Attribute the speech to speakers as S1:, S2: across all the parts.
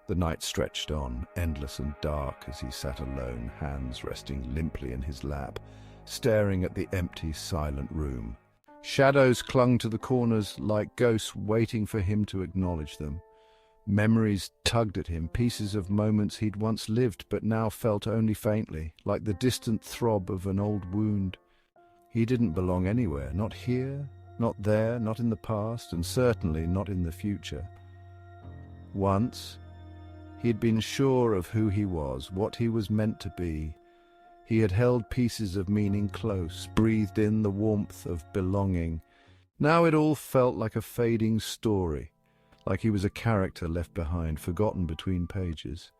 S1: The night stretched on, endless and dark, as he sat alone, hands resting limply in his lap, staring at the empty, silent room. Shadows clung to the corners like ghosts waiting for him to acknowledge them. Memories tugged at him, pieces of moments he'd once lived but now felt only faintly, like the distant throb of an old wound. He didn't belong anywhere, not here, not there, not in the past, and certainly not in the future. Once, he'd been sure of who he was, what he was meant to be. He had held pieces of meaning close, breathed in the warmth of belonging. Now it all felt like a fading story, like he was a character left behind, forgotten between pages.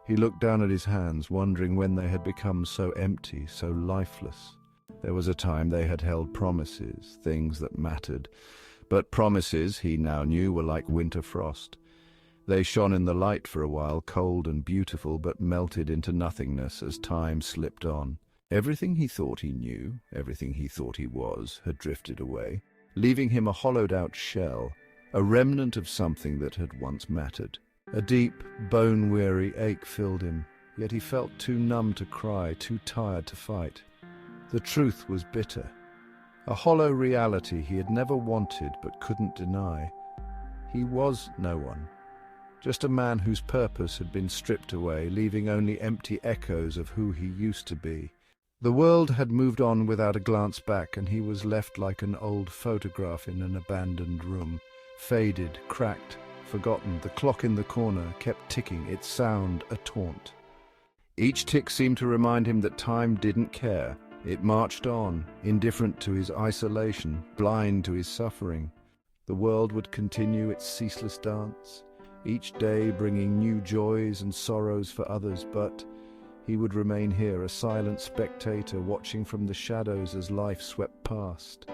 S1: He looked down at his hands, wondering when they had become so empty, so lifeless. There was a time they had held promises, things that mattered. But promises, he now knew, were like winter frost. They shone in the light for a while, cold and beautiful, but melted into nothingness as time slipped on. Everything he thought he knew, everything he thought he was, had drifted away, leaving him a hollowed-out shell, a remnant of something that had once mattered. A deep, bone-weary ache filled him, yet he felt too numb to cry, too tired to fight. The truth was bitter. A hollow reality he had never wanted but couldn't deny. He was no one. Just a man whose purpose had been stripped away, leaving only empty echoes of who he used to be. The world had moved on without a glance back, and he was left like an old photograph in an abandoned room. Faded, cracked, forgotten, the clock in the corner kept ticking, its sound a taunt. Each tick seemed to remind him that time didn't care. It marched on, indifferent to his isolation, blind to his suffering. The world would continue its ceaseless dance, each day bringing new joys and sorrows for others, but he would remain here, a silent spectator, watching from the shadows as life swept past.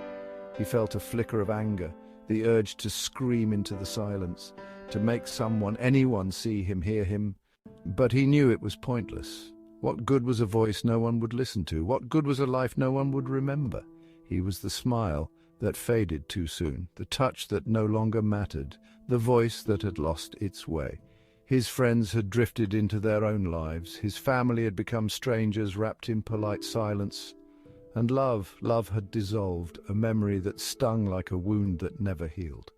S1: He felt a flicker of anger, the urge to scream into the silence, to make someone, anyone, see him, hear him. But he knew it was pointless. What good was a voice no one would listen to? What good was a life no one would remember? He was the smile that faded too soon, the touch that no longer mattered, the voice that had lost its way. His friends had drifted into their own lives, his family had become strangers wrapped in polite silence, and love had dissolved, a memory that stung like a wound that never healed.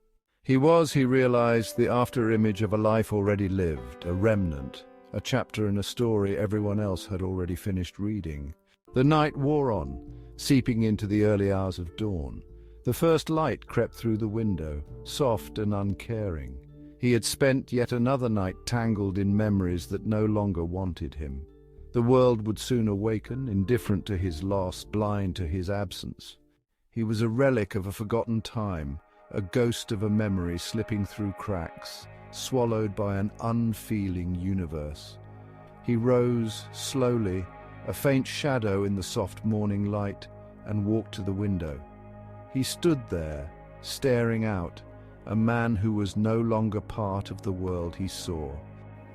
S1: He was, he realized, the after-image of a life already lived, a remnant, a chapter in a story everyone else had already finished reading. The night wore on, seeping into the early hours of dawn. The first light crept through the window, soft and uncaring. He had spent yet another night tangled in memories that no longer wanted him. The world would soon awaken, indifferent to his loss, blind to his absence. He was a relic of a forgotten time, a ghost of a memory slipping through cracks, swallowed by an unfeeling universe. He rose slowly, a faint shadow in the soft morning light, and walked to the window. He stood there, staring out, a man who was no longer part of the world he saw.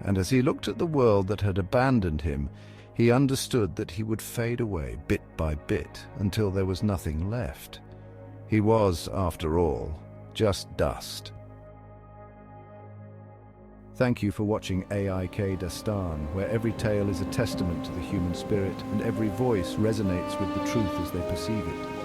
S1: And as he looked at the world that had abandoned him, he understood that he would fade away bit by bit until there was nothing left. He was, after all, just dust. Thank you for watching IAmTheDust, where every tale is a testament to the human spirit and every voice resonates with the truth as they perceive it.